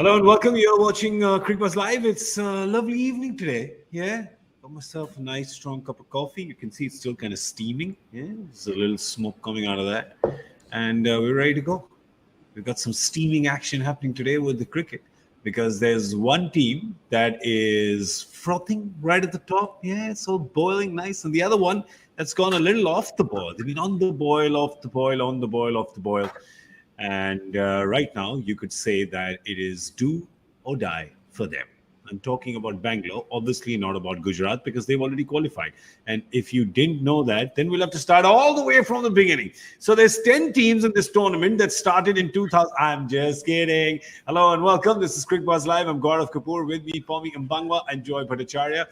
Hello and welcome. You're watching Cricbuzz Live. It's a lovely evening today. Yeah, got myself a nice strong cup of coffee. You can see it's still kind of steaming. Yeah, there's a little smoke coming out of that, and we're ready to go. We've got some steaming action happening today with the cricket because there's one team that is frothing right at the top. Yeah, it's all boiling nice, and the other one that's gone a little off the boil. They've been on the boil, off the boil, on the boil, off the boil. And right now, you could say that it is do or die for them. I'm talking about Bangalore, obviously not about Gujarat because they've already qualified. And if you didn't know that, then we'll have to start all the way from the beginning. So there's 10 teams in this tournament that started in 2000. I'm just kidding. Hello and welcome. This is Cricbuzz Live. I'm Gaurav Kapur. With me, Pommie Mbangwa and Joy Bhattacharjya.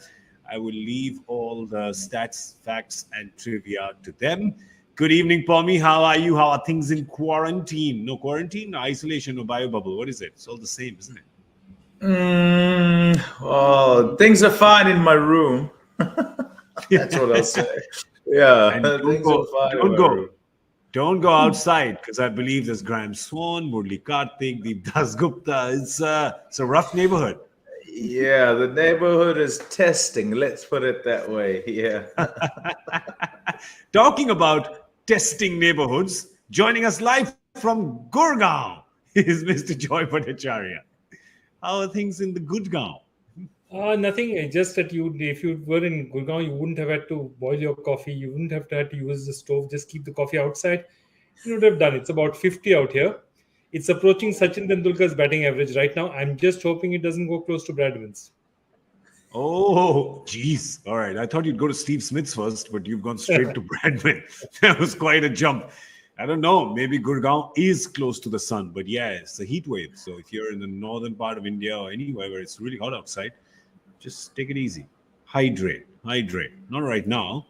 I will leave all the stats, facts, and trivia to them. Good evening, Pommie. How are you? How are things in quarantine? No quarantine, no isolation, no bio bubble. What is it? It's all the same, isn't it? Well, things are fine in my room. That's what I'll say. Yeah, things are fine. Don't go outside because I believe there's Graham Swan, Murli Karthik, Deep Das Gupta. It's a rough neighborhood. Yeah, the neighborhood is testing. Let's put it that way. Yeah. Talking about testing neighborhoods, joining us live from Gurgaon is Mr. Joy Bhattacharjya. How are things in the Gurgaon? Nothing. Just that if you were in Gurgaon, you wouldn't have had to boil your coffee. You wouldn't have had to use the stove. Just keep the coffee outside. You would have done. It's about 50 out here. It's approaching Sachin Tendulkar's batting average right now. I'm just hoping it doesn't go close to Bradman's. Oh, geez. All right. I thought you'd go to Steve Smith's first, but you've gone straight to Bradman. That was quite a jump. I don't know. Maybe Gurgaon is close to the sun, but yeah, it's a heat wave. So if you're in the northern part of India or anywhere where it's really hot outside, just take it easy. Hydrate. Not right now,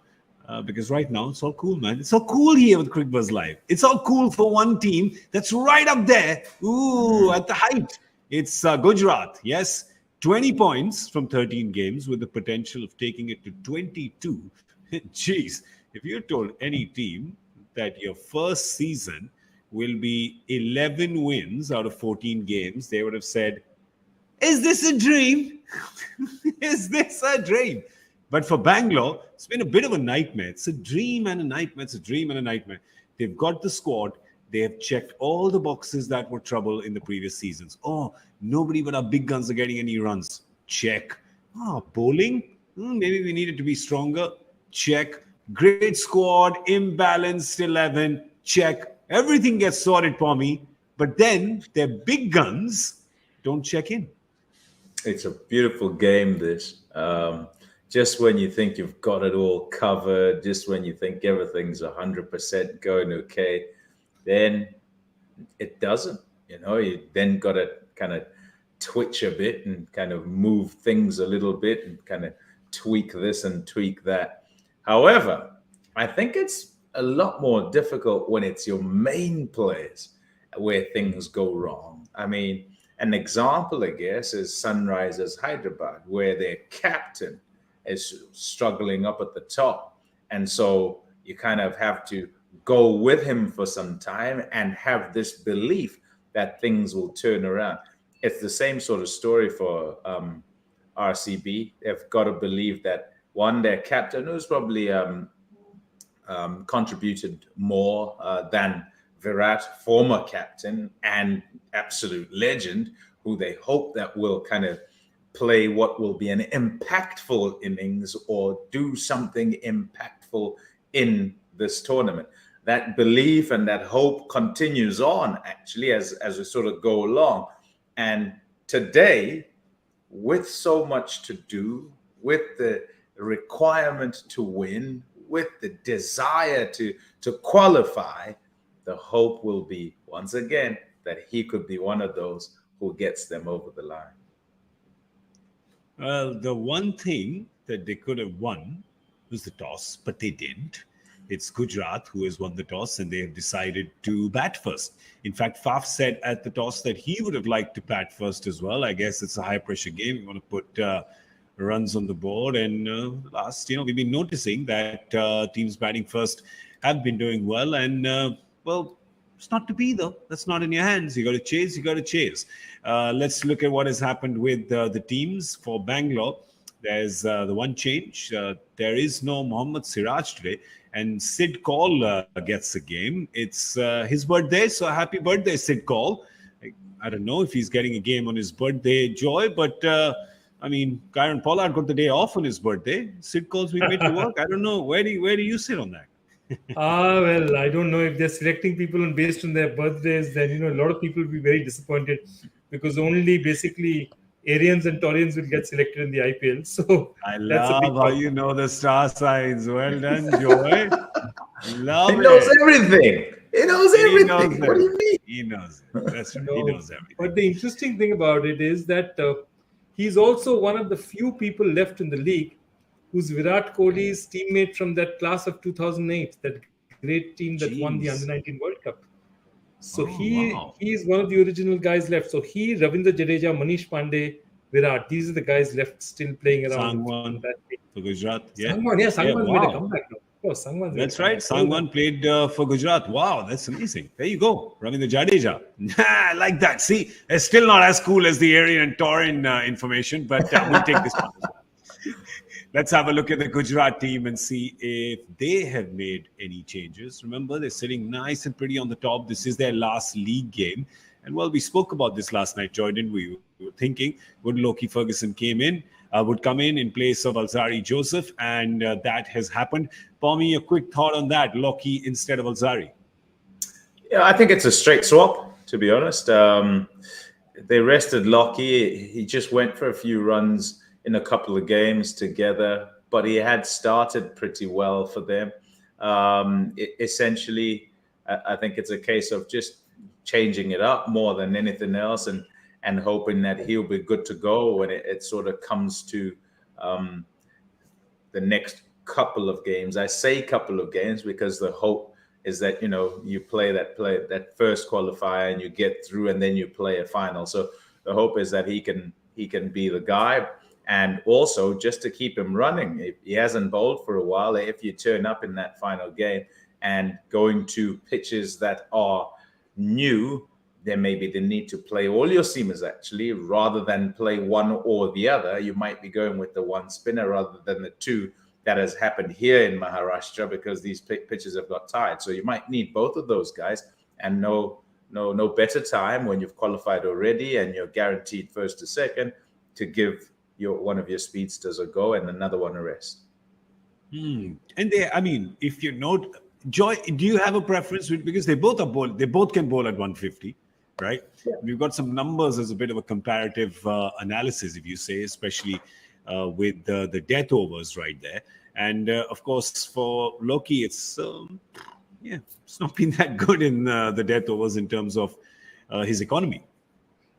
because right now it's all cool, man. It's all cool here with Cricbuzz Live. It's all cool for one team that's right up there. Ooh, at the height. It's Gujarat. Yes. 20 points from 13 games with the potential of taking it to 22. Jeez, if you told any team that your first season will be 11 wins out of 14 games, they would have said, is this a dream? Is this a dream? But for Bangalore, it's been a bit of a nightmare. It's a dream and a nightmare. It's a dream and a nightmare. They've got the squad. They have checked all the boxes that were trouble in the previous seasons. Oh, nobody but our big guns are getting any runs. Check. Oh, bowling? Maybe we needed to be stronger. Check. Great squad, imbalanced 11. Check. Everything gets sorted for me. But then their big guns don't check in. It's a beautiful game, this. Just when you think you've got it all covered, just when you think everything's 100% going okay, then it doesn't. You then got to kind of twitch a bit and kind of move things a little bit and kind of tweak this and tweak that. However, I think it's a lot more difficult when it's your main players where things go wrong. I mean, an example, I guess, is Sunrisers Hyderabad, where their captain is struggling up at the top. And so you kind of have to go with him for some time and have this belief that things will turn around. It's the same sort of story for RCB. They've got to believe that, one, their captain, who's probably contributed more than Virat, former captain and absolute legend, who they hope that will kind of play what will be an impactful innings or do something impactful in this tournament. That belief and that hope continues on, actually, as we sort of go along. And today, with so much to do, with the requirement to win, with the desire to qualify, the hope will be, once again, that he could be one of those who gets them over the line. Well, the one thing that they could have won was the toss, but they didn't. It's Gujarat who has won the toss, and they have decided to bat first. In fact, Faf said at the toss that he would have liked to bat first as well. I guess it's a high-pressure game. You want to put runs on the board. And we've been noticing that teams batting first have been doing well. And, It's not to be, though. That's not in your hands. You got to chase. You got to chase. Let's look at what has happened with the teams for Bangalore. There's the one change. There is no Mohammad Siraj today, and Sid Kaul gets the game. It's his birthday, so happy birthday, Sid Kaul. I don't know if he's getting a game on his birthday, Joy, but Kyron Pollard got the day off on his birthday. Sid Kaul's been made to work. I don't know. Where do you sit on that? Well, I don't know if they're selecting people based on their birthdays. Then a lot of people will be very disappointed because only basically Aryans and Taurians will get selected in the IPL. So I love how you know the star signs. Well done, Joy. Love he knows everything. He knows everything. What do you mean? He knows it. That's right. He knows everything. But the interesting thing about it is that he's also one of the few people left in the league who's Virat Kohli's teammate from that class of 2008, that great team that won the Under-19 World Cup. So he is one of the original guys left. So he, Ravindra Jadeja, Manish Pandey, Virat, these are the guys left still playing around. Sangwan for Gujarat. Sangwan's made a comeback now. Oh, that's right. Sangwan played for Gujarat. Wow, that's amazing. There you go. Ravindra Jadeja. I like that. See, it's still not as cool as the Aryan and Taurian information, but we'll take this one as well. Let's have a look at the Gujarat team and see if they have made any changes. Remember, they're sitting nice and pretty on the top. This is their last league game. And well, we spoke about this last night, Joy, didn't we? We were thinking, would Loki Ferguson would come in place of Alzari Joseph, and that has happened. Pommie, a quick thought on that, Loki instead of Alzari. Yeah, I think it's a straight swap, to be honest. They rested Loki. He just went for a few runs in a couple of games together, but he had started pretty well for them. Essentially, I think it's a case of just changing it up more than anything else, and hoping that he'll be good to go when it sort of comes to the next couple of games. I say couple of games because the hope is that you play that first qualifier and you get through, and then you play a final. So the hope is that he can be the guy. And also, just to keep him running, if he hasn't bowled for a while, if you turn up in that final game and going to pitches that are new, then maybe the need to play all your seamers actually, rather than play one or the other. You might be going with the one spinner rather than the two. That has happened here in Maharashtra because these pitches have got tired. So you might need both of those guys, and no better time when you've qualified already and you're guaranteed first to second to give one of your speedsters a go and another one a rest. And if you note, Joy, do you have a preference because they both can bowl at 150, right? Yeah. We've got some numbers as a bit of a comparative analysis, if you say, especially with the death overs right there. And of course, for Loki, it's not been that good in the death overs in terms of his economy.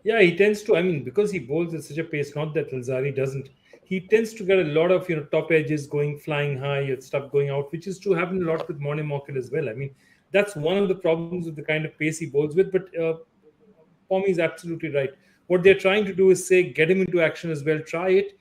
Yeah, he tends to, because he bowls at such a pace, not that Alzari doesn't, he tends to get a lot of, top edges going, flying high, and stuff going out, which is to happen a lot with Morne Morkel as well. That's one of the problems with the kind of pace he bowls with, but Pommie is absolutely right. What they're trying to do is say, get him into action as well, try it,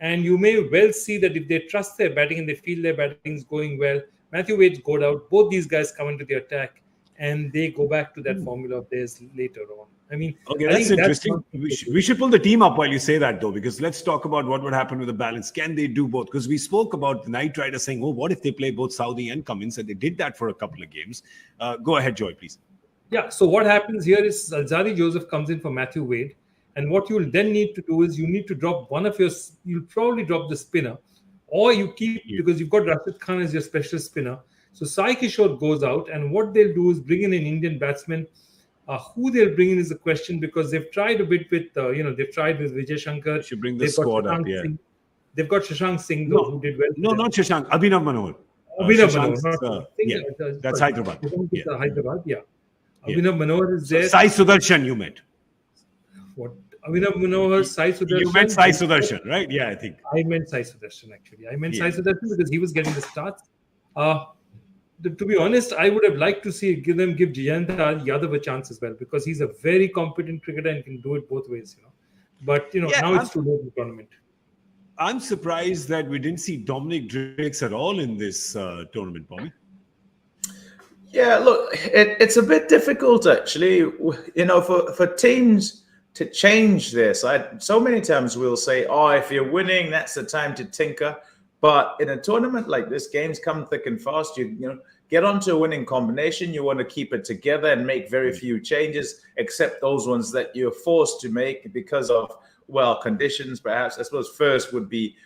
and you may well see that if they trust their batting and they feel their batting is going well, Matthew Wade's got out, both these guys come into the attack, and they go back to that formula of theirs later on. That's interesting. We should pull the team up while you say that, though, because let's talk about what would happen with the balance. Can they do both? Because we spoke about the Knight Riders saying, what if they play both Saudi and Cummins? And they did that for a couple of games. Go ahead, Joy, please. Yeah, so what happens here is Alzari Joseph comes in for Matthew Wade. And what you'll then need to do is you need to drop you'll probably drop the spinner, or you keep, because you've got Rashid Khan as your special spinner. So Sai Kishore goes out, and what they'll do is bring in an Indian batsman. Who they'll bring in is a question, because they've tried a bit with, they've tried with Vijay Shankar. Should bring the squad up, yeah. They've got Shashank Singh, though, who did well. No, not Shashank. Abhinav Manohar. That's Hyderabad. Hyderabad, yeah. Abhinav Manohar is there. Sai Sudarshan, you meant. What? Abhinav Manohar, Sai Sudarshan. You meant Sai Sudarshan, right? Yeah, I think. I meant Sai Sudarshan, actually. Sai Sudarshan because he was getting the starts. To be honest, I would have liked to give Jayanta Yadav a chance as well, because he's a very competent cricketer and can do it both ways, But, now it's too late in the tournament. I'm surprised that we didn't see Dominic Drakes at all in this tournament, Pommie. Yeah, look, it's a bit difficult actually, for teams to change this. So many times we'll say, "Oh, if you're winning, that's the time to tinker." But in a tournament like this, games come thick and fast. You get onto a winning combination. You want to keep it together and make very few changes, except those ones that you're forced to make because of conditions. Perhaps I suppose first would be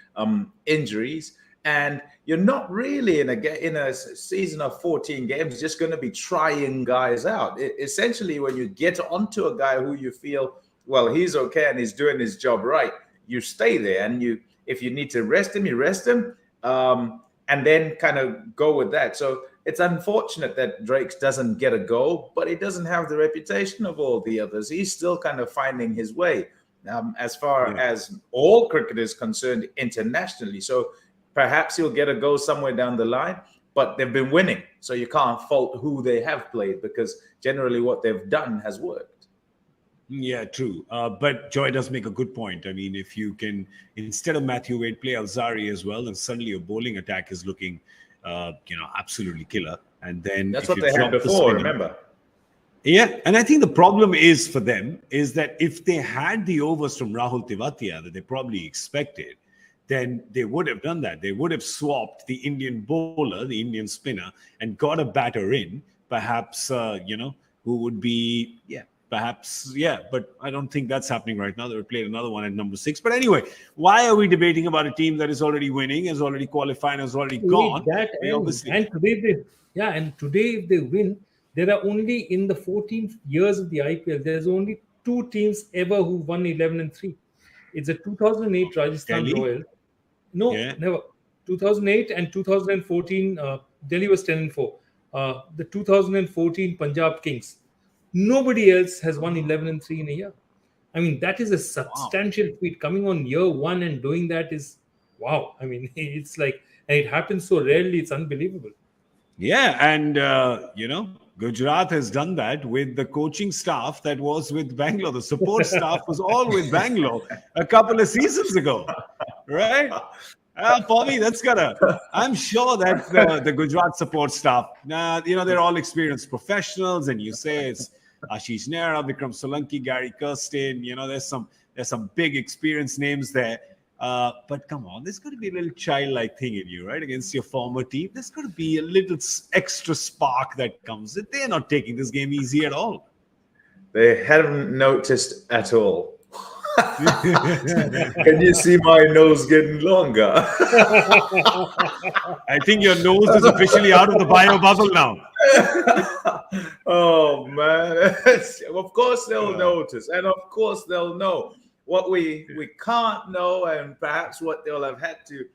injuries. And you're not really in a season of 14 games just going to be trying guys out. Essentially, when you get onto a guy who you feel, well, he's okay and he's doing his job right, you stay there. And if you need to rest him, you rest him, and then kind of go with that. So it's unfortunate that Drakes doesn't get a go, but he doesn't have the reputation of all the others. He's still kind of finding his way as far as all cricket is concerned internationally. So perhaps he'll get a go somewhere down the line, but they've been winning. So you can't fault who they have played because generally what they've done has worked. Yeah, true. But Joy does make a good point. I mean, if you can, instead of Matthew Wade, play Alzari as well, and suddenly your bowling attack is looking, absolutely killer. And then that's what they had before, remember? Yeah, and I think the problem is for them is that if they had the overs from Rahul Tewatia that they probably expected, then they would have done that. They would have swapped the Indian bowler, the Indian spinner, and got a batter in, perhaps, who would be, but I don't think that's happening right now. They would play another one at number 6. But anyway, why are we debating about a team that is already winning, has already qualified, has already gone? Today if they win, there are only in the 14 years of the IPL, there's only 2 teams ever who won 11-3. It's a 2008 Rajasthan Royals. No, never. 2008 and 2014, Delhi was 10-4. The 2014 Punjab Kings. Nobody else has won 11-3 in a year. I mean, that is a substantial feat. Coming on year 1 and doing that is wow. I mean, it's like, and it happens so rarely, it's unbelievable. Yeah, and, Gujarat has done that with the coaching staff that was with Bangalore. The support staff was all with Bangalore a couple of seasons ago, right? Pommie, I'm sure that the Gujarat support staff, they're all experienced professionals, and you say it's Ashish Nehra, Vikram Solanki, Gary Kirsten, there's some big experienced names there. But come on, there's got to be a little childlike thing in you, right? Against your former team, there's got to be a little extra spark that comes. They're not taking this game easy at all. They haven't noticed at all. Can you see my nose getting longer? I think your nose is officially out of the bio bubble now. Oh, man. Of course they'll notice. And of course they'll know. What we can't know, and perhaps what they'll have had to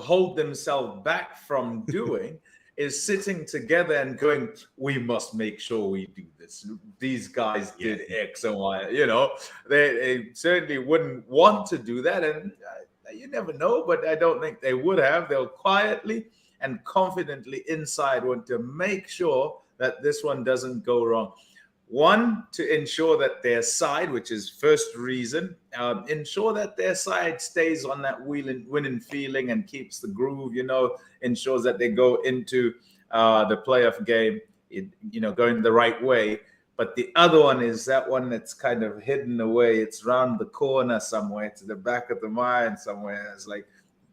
hold themselves back from doing, is sitting together and going, we must make sure we do this. These guys did X and Y. They certainly wouldn't want to do that, and you never know, but I don't think they would have. They'll quietly and confidently inside want to make sure that this one doesn't go wrong. One, to ensure that their side, which is first reason, ensure that their side stays on that winning feeling and keeps the groove, ensures that they go into the playoff game, going the right way. But the other one is that one that's kind of hidden away. It's round the corner somewhere, to the back of the mind somewhere. It's like,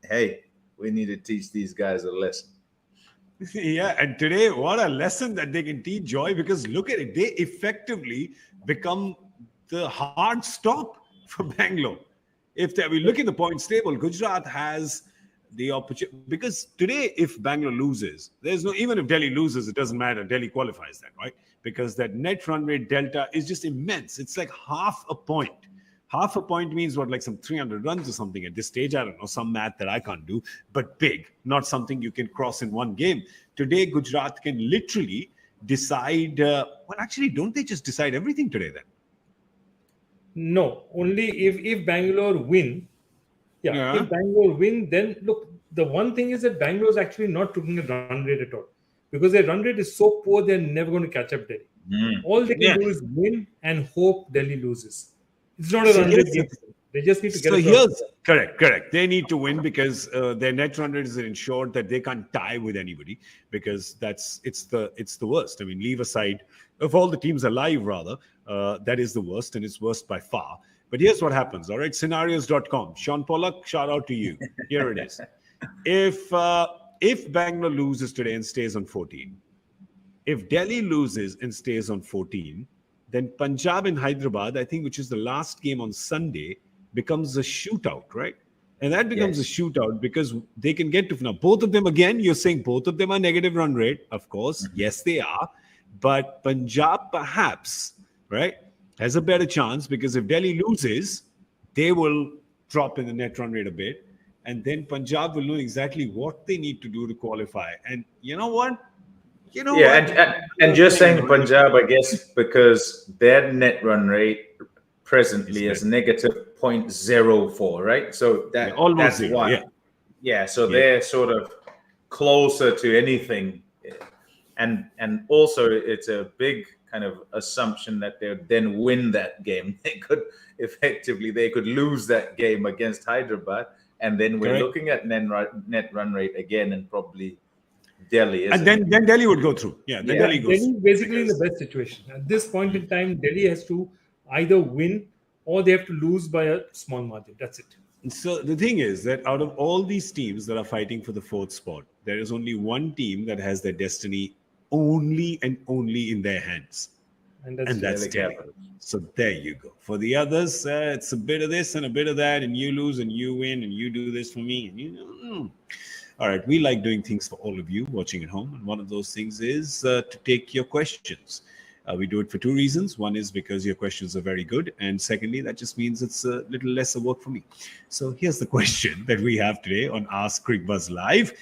hey, we need to teach these guys a lesson. Yeah, and today, what a lesson that they can teach, Joy, because look at it. They effectively become the hard stop for Bangalore. If we look at the points table, Gujarat has the opportunity, because today, if Bangalore loses, even if Delhi loses, it doesn't matter. Delhi qualifies that, right? Because that net run rate delta is just immense. It's like half a point. Half a point means what, like some 300 runs or something at this stage? I don't know, some math that I can't do, but big, not something you can cross in one game. Today, Gujarat can literally decide, don't they just decide everything today then? No, only if Bangalore win. If Bangalore win, then look, the one thing is that Bangalore is actually not taking a run rate at all. Because their run rate is so poor, they're never going to catch up Delhi. All they can do is win and hope Delhi loses. It's not a run rate game. They just need to get So across. here's correct. They need to win because their net run rate is ensured that they can't tie with anybody because it's the worst. I mean, leave aside of all the teams alive, rather that is the worst, and it's worst by far. But here's what happens. All right, scenarios.com. Sean Pollock, shout out to you. Here it is. If Bangalore loses today and stays on 14, if Delhi loses and stays on 14, then Punjab and Hyderabad, I think, which is the last game on Sunday, becomes a shootout, right? And that becomes a shootout because they can get to now. Both of them, again, you're saying both of them are negative run rate, of course. Yes, they are. But Punjab perhaps, right, has a better chance because if Delhi loses, they will drop in the net run rate a bit. And then Punjab will know exactly what they need to do to qualify. And you know what? And just saying Punjab, I guess, because their net run rate presently is negative 0.04, right? So that's zero, one. So they're sort of closer to anything. And also it's a big kind of assumption that they'll then win that game. They could lose that game against Hyderabad. And then we're looking at net run rate again and probably Delhi. And then Delhi would go through. Delhi goes. Delhi basically in the best situation. At this point in time, Delhi has to either win or they have to lose by a small margin. That's it. So the thing is that out of all these teams that are fighting for the fourth spot, there is only one team that has their destiny only in their hands. And that's Delhi. So there you go. For the others, it's a bit of this and a bit of that, and you lose and you win and you do this for me. And All right, we like doing things for all of you watching at home. And one of those things is to take your questions. We do it for two reasons. One is because your questions are very good. And secondly, that just means it's a little lesser work for me. So here's the question that we have today on Ask Cricbuzz Live.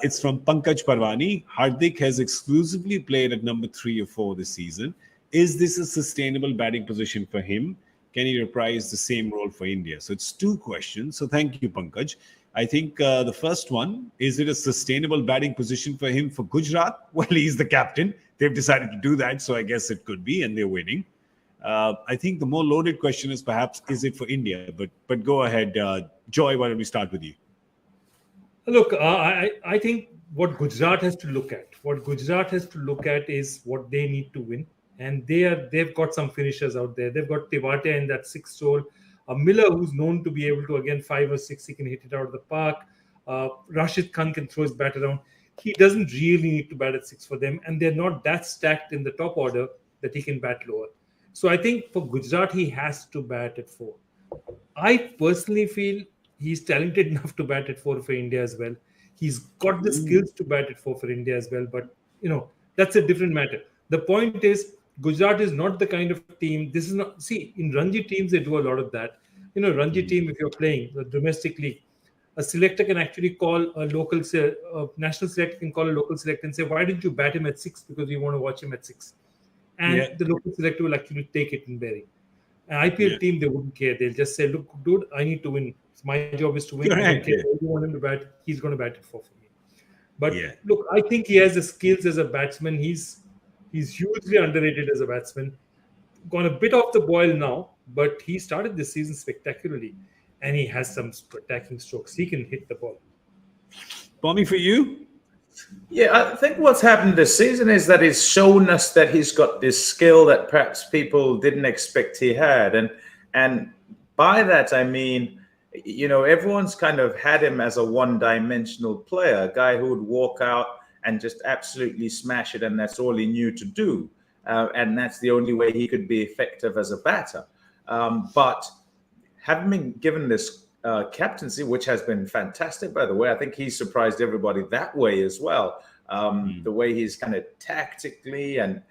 It's from Pankaj Parwani. Hardik has exclusively played at number 3 or 4 this season. Is this a sustainable batting position for him? Can he reprise the same role for India? So it's 2 questions. So thank you, Pankaj. I think the first one, is it a sustainable batting position for him for Gujarat? Well, he's the captain. They've decided to do that, so I guess it could be, and they're winning. I think the more loaded question is perhaps, is it for India? But go ahead, Joy, why don't we start with you? Look, I think what Gujarat has to look at is what they need to win. And they've got some finishers out there. They've got Tewatia in that 6th role. Miller, who's known to be able to, again, 5 or 6, he can hit it out of the park. Rashid Khan can throw his bat around. He doesn't really need to bat at 6 for them. And they're not that stacked in the top order that he can bat lower. So I think for Gujarat, he has to bat at 4. I personally feel he's talented enough to bat at 4 for India as well. He's got the skills to bat at 4 for India as well. But, that's a different matter. The point is, Gujarat is not the kind of team. This is not. See, in Ranji teams, they do a lot of that. Ranji team, if you're playing the domestic league, a selector can actually call a national selector can call a local selector and say, why didn't you bat him at 6? Because we want to watch him at 6. And the local selector will actually take it in bearing. An IPL team, they wouldn't care. They'll just say, look, dude, I need to win. My job is to win. I don't care. If you want him to bat, he's going to bat it for me. But look, I think he has the skills as a batsman. He's hugely underrated as a batsman. Gone a bit off the boil now, but he started this season spectacularly. And he has some attacking strokes. He can hit the ball. Pommie, for you? Yeah, I think what's happened this season is that he's shown us that he's got this skill that perhaps people didn't expect he had. And by that, I mean, everyone's kind of had him as a one-dimensional player, a guy who would walk out and just absolutely smash it, and that's all he knew to do. And that's the only way he could be effective as a batter. But having been given this captaincy, which has been fantastic, by the way, I think he surprised everybody that way as well. The way he's kind of tactically and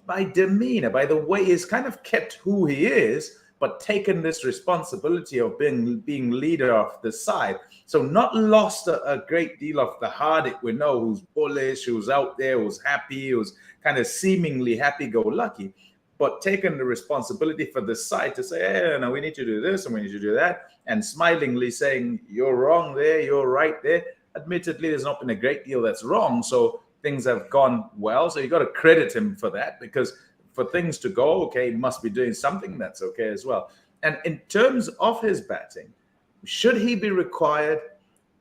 by demeanor, by the way he's kind of kept who he is, but taken this responsibility of being leader of the side. So not lost a great deal of the Hardik we know, who's bullish, who's out there, who's happy, who's kind of seemingly happy-go-lucky, but taken the responsibility for the side to say, hey, no, we need to do this and we need to do that, and smilingly saying, you're wrong there, you're right there. Admittedly, there's not been a great deal that's wrong, so things have gone well. So you got to credit him for that, because for things to go okay, he must be doing something that's okay as well. And in terms of his batting, should he be required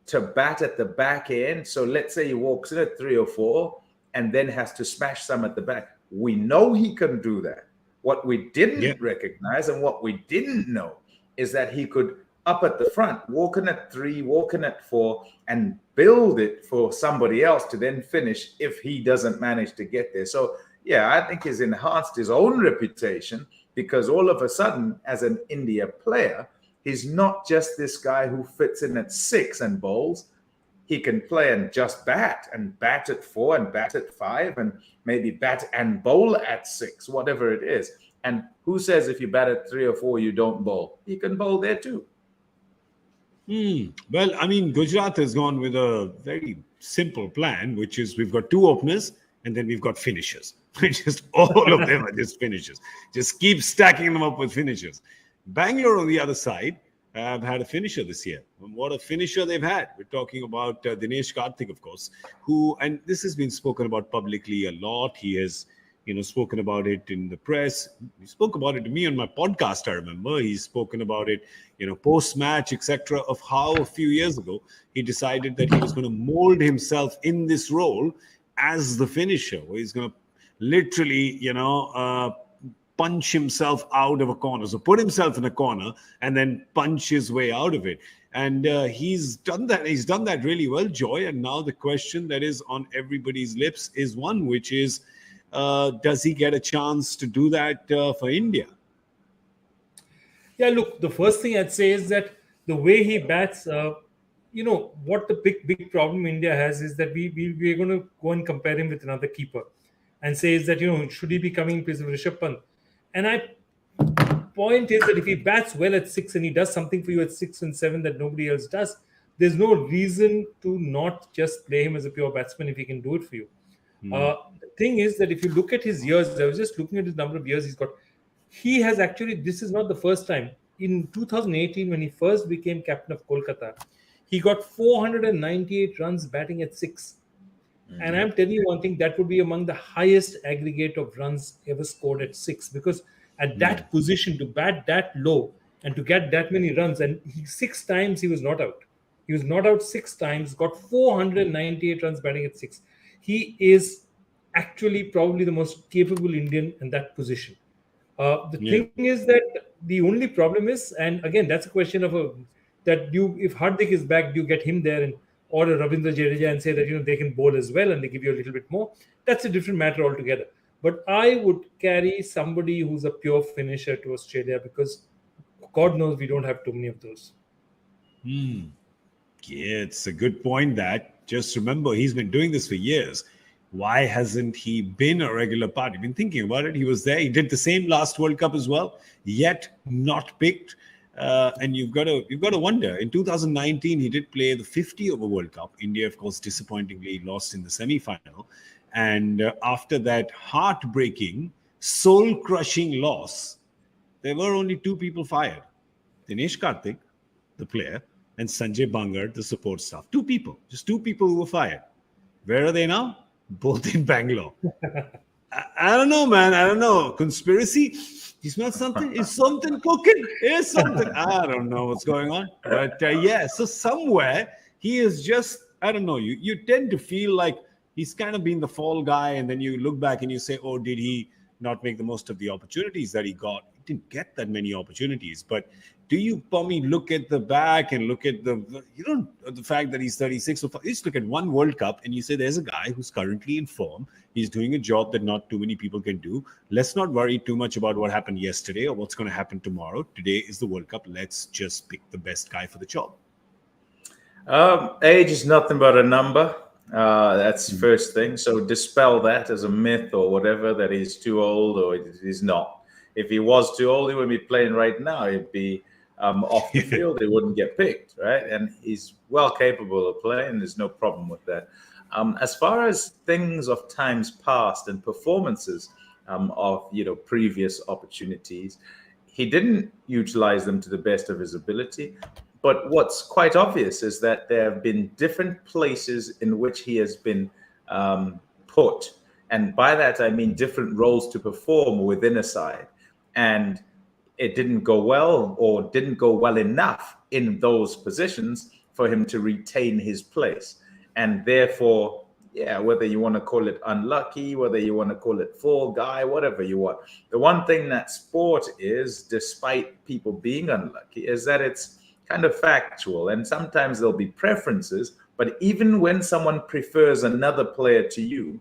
to bat at the back end? So let's say he walks in at 3 or 4 and then has to smash some at the back. We know he can do that. What we didn't recognize and what we didn't know is that he could up at the front, walk in at 3, walk in at 4, and build it for somebody else to then finish if he doesn't manage to get there. So, yeah, I think he's enhanced his own reputation because all of a sudden, as an India player, he's not just this guy who fits in at 6 and bowls. He can play and just bat at 4 and bat at 5 and maybe bat and bowl at 6, whatever it is. And who says if you bat at 3 or 4, you don't bowl? He can bowl there too. Well, I mean, Gujarat has gone with a very simple plan, which is we've got 2 openers and then we've got finishers. Just all of them are just finishers. Just keep stacking them up with finishers. Bangalore, on the other side, have had a finisher this year. And what a finisher they've had. We're talking about Dinesh Karthik, of course, who, and this has been spoken about publicly a lot. He has, spoken about it in the press. He spoke about it to me on my podcast, I remember. He's spoken about it, post-match, etc., of how a few years ago he decided that he was going to mold himself in this role as the finisher, where he's going to literally, punch himself out of a corner. So put himself in a corner and then punch his way out of it. And he's done that. He's done that really well, Joy. And now the question that is on everybody's lips is one, which is, does he get a chance to do that for India? Yeah, look, the first thing I'd say is that the way he bats, what the big problem India has is that we're going to go and compare him with another keeper and say is that, should he be coming in place of Rishabh Pant? And point is that if he bats well at 6 and he does something for you at 6 and 7 that nobody else does, there's no reason to not just play him as a pure batsman if he can do it for you. The thing is that if you look at his years, I was just looking at his number of years he's got. He has actually, this is not the first time. In 2018, when he first became captain of Kolkata, he got 498 runs batting at 6. And I'm telling you one thing, that would be among the highest aggregate of runs ever scored at 6. Because at that position, to bat that low and to get that many runs, and 6 times he was not out. He was not out 6 times, got 498 runs batting at 6. He is actually probably the most capable Indian in that position. The thing is that the only problem is, and again, that's a question of if Hardik is back, do you get him there or a Ravindra Jadeja and say that they can bowl as well and they give you a little bit more? That's a different matter altogether. But I would carry somebody who's a pure finisher to Australia because God knows we don't have too many of those. Yeah, it's a good point. That just remember he's been doing this for years. Why hasn't he been a regular part? You've been thinking about it. He was there. He did the same last World Cup as well, yet not picked. And you've got to wonder. In 2019, he did play the 50-over World Cup. India, of course, disappointingly lost in the semi-final. And after that heartbreaking, soul-crushing loss, there were only 2 people fired. Dinesh Karthik, the player, and Sanjay Bangar, the support staff. 2 people. Just 2 people who were fired. Where are they now? Both in Bangalore. I don't know, man. I don't know. Conspiracy? You smell something? Is something cooking? Is something? I don't know what's going on. But so somewhere he is just, I don't know. You tend to feel like he's kind of been the fall guy. And then you look back and you say, oh, did he not make the most of the opportunities that he got? He didn't get that many opportunities. But do you, Pommie, look at the back and look at the fact that he's 36? You just look at one World Cup and you say there's a guy who's currently in form. He's doing a job that not too many people can do. Let's not worry too much about what happened yesterday or what's going to happen tomorrow. Today is the World Cup. Let's just pick the best guy for the job. Age is nothing but a number. That's the first thing. So dispel that as a myth or whatever, that he's too old or he's not. If he was too old, he wouldn't be playing right now. He'd be off the field. He wouldn't get picked, right? And he's well capable of playing. There's no problem with that. As far as things of times past and performances of previous opportunities, he didn't utilize them to the best of his ability. But what's quite obvious is that there have been different places in which he has been put. And by that, I mean different roles to perform within a side. And it didn't go well or didn't go well enough in those positions for him to retain his place. And therefore, yeah, whether you want to call it unlucky, whether you want to call it fall guy, whatever you want. The one thing that sport is, despite people being unlucky, is that it's kind of factual. And sometimes there'll be preferences, but even when someone prefers another player to you,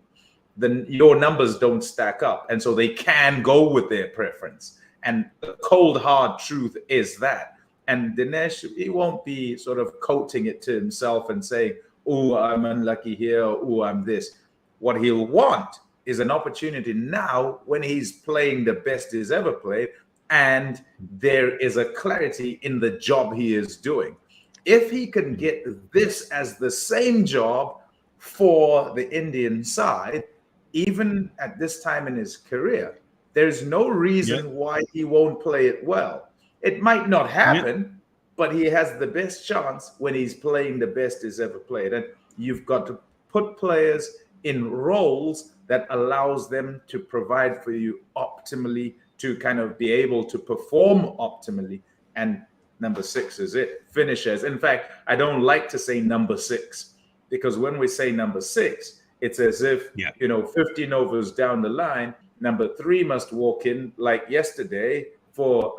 then your numbers don't stack up. And so they can go with their preference. And the cold, hard truth is that. And Dinesh, he won't be sort of coating it to himself and saying, oh, I'm unlucky here, oh, I'm this. What he'll want is an opportunity now when he's playing the best he's ever played, and there is a clarity in the job he is doing. If he can get this as the same job for the Indian side, even at this time in his career, there's no reason why he won't play it well. It might not happen, but he has the best chance when he's playing the best he's ever played. And you've got to put players in roles that allows them to provide for you optimally, to kind of be able to perform optimally. And number 6 is it. Finishers. In fact, I don't like to say number 6, because when we say number 6, it's as if, 15 overs down the line, number 3 must walk in like yesterday for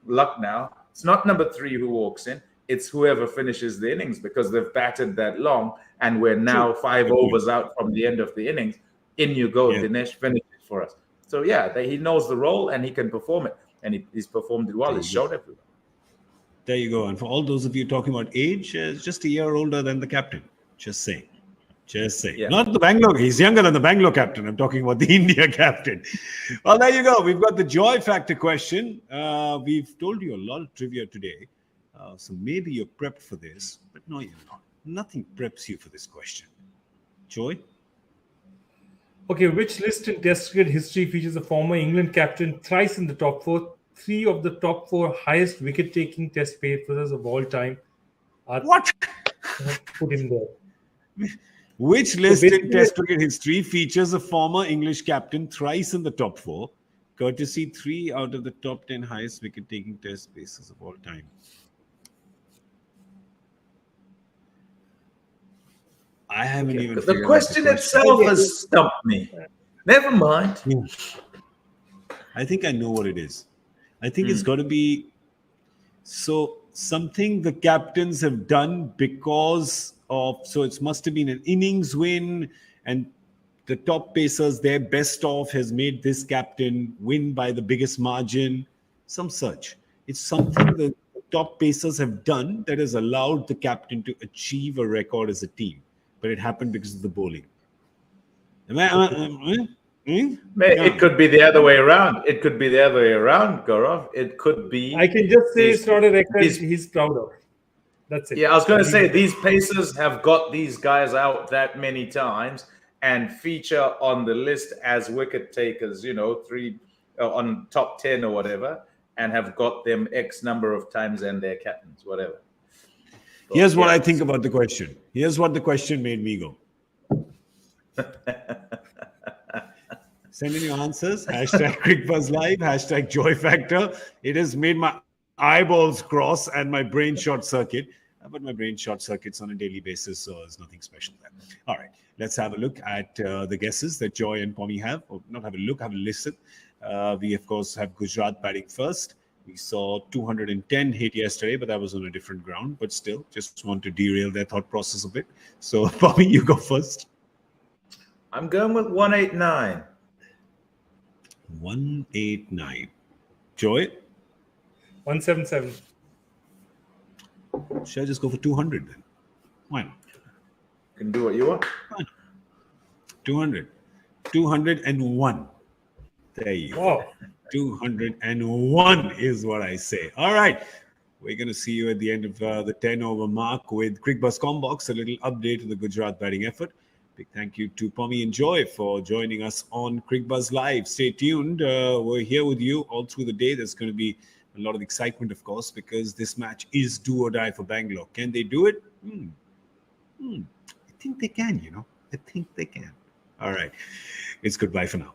Lucknow. It's not number 3 who walks in. It's whoever finishes the innings, because they've batted that long and we're now 5 overs out from the end of the innings. In you go, Dinesh, finish it for us. So, he knows the role and he can perform it. And he's performed it well. He's shown everyone. There you go. And for all those of you talking about age, just a year older than the captain. Just saying. Yeah. Not the Bangalore. He's younger than the Bangalore captain. I'm talking about the India captain. Well, there you go. We've got the joy factor question. We've told you a lot of trivia today. So maybe you're prepped for this, but no, you're not. Nothing preps you for this question. Joy? Okay, which list in Test cricket history features a former England captain thrice in the top 4? 3 of the top 4 highest wicket-taking Test papers of all time are put in there. Which list in Test cricket history features a former English captain thrice in the top 4, courtesy 3 out of the top 10 highest wicket-taking Test pacers of all time? I haven't even. The question itself has stumped me. Never mind. I think I know what it is. I think it's got to be something the captains have done because of. So it must have been an innings win, and the top pacers, their best of has made this captain win by the biggest margin. Some such. It's something the top pacers have done that has allowed the captain to achieve a record as a team. But it happened because of the bowling. It could be the other way around. It could be the other way around, Gaurav. It could be. I can just say it's not a record he's proud of. That's it. Yeah, I was going to say these pacers have got these guys out that many times and feature on the list as wicket takers, 3 on top 10 or whatever, and have got them X number of times and their captains, whatever. Here's what I think about the question. Here's what the question made me go. Send in your answers. #Cricbuzz Live. #Joy Factor. It has made my eyeballs cross and my brain short circuit. But my brain short circuits on a daily basis, so there's nothing special there. All right. Let's have a look at the guesses that Joy and Pommie have. Or not have a look, have a listen. We, of course, have Gujarat batting first. We saw 210 hit yesterday, but that was on a different ground. But still, just want to derail their thought process a bit. So, Pommie, you go first. I'm going with 189. 189. Joy? 177. Should I just go for 200 then? Why not? You can do what you want. 200. 201. There you go. 201 is what I say. All right. We're going to see you at the end of the 10 over mark with Cricbuzz Combox, a little update of the Gujarat batting effort. Big thank you to Pommie and Joy for joining us on Cricbuzz Live. Stay tuned. We're here with you all through the day. There's going to be a lot of excitement, of course, because this match is do or die for Bangalore. Can they do it? I think they can, I think they can. All right. It's goodbye for now.